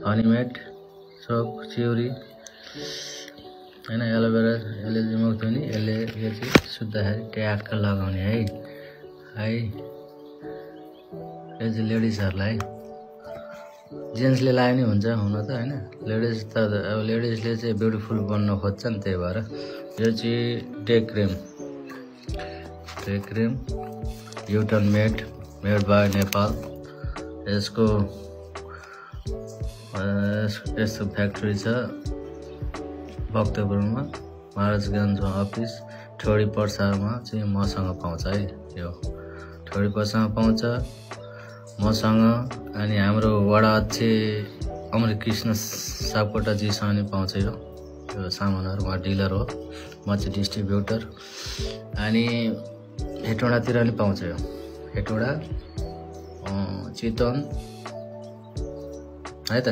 हनीमेड soap चिउरी हैन aloe vera यसले जिमाउँछ नि यसले यो चाहिँ सुत्दाखेरि ट्याक्क लगाउने है यो चाहिँ लेडिजहरुलाई जेन्ट्सले लाए नि हुन्छ हुन त हैन लेडिज त अब लेडिजले चाहिँ ब्युटिफुल बन्न खोज्छ नि त्यही भएर यो चाहिँ डे क्रिम युटन मेड बाइ नेपाल यसको यस्तो फ्याक्ट्री छ भक्तपुरमा महाराजगञ्जमा अफिस ठोडी पर्सामा चाहिँ मसँग पाउँछ है यो ठोडी पर्सामा पाउँछ मसँग अनि हाम्रो वडा अध्यक्ष अमर कृष्ण सापकोटा जीसँग नि पाउँछ यो सामानहरु म डिलर हो म चाहिँ डिस्ट्रिब्युटर अनि हेटौडातिर नि पाउँछ यो हेटौडा चितवन है त।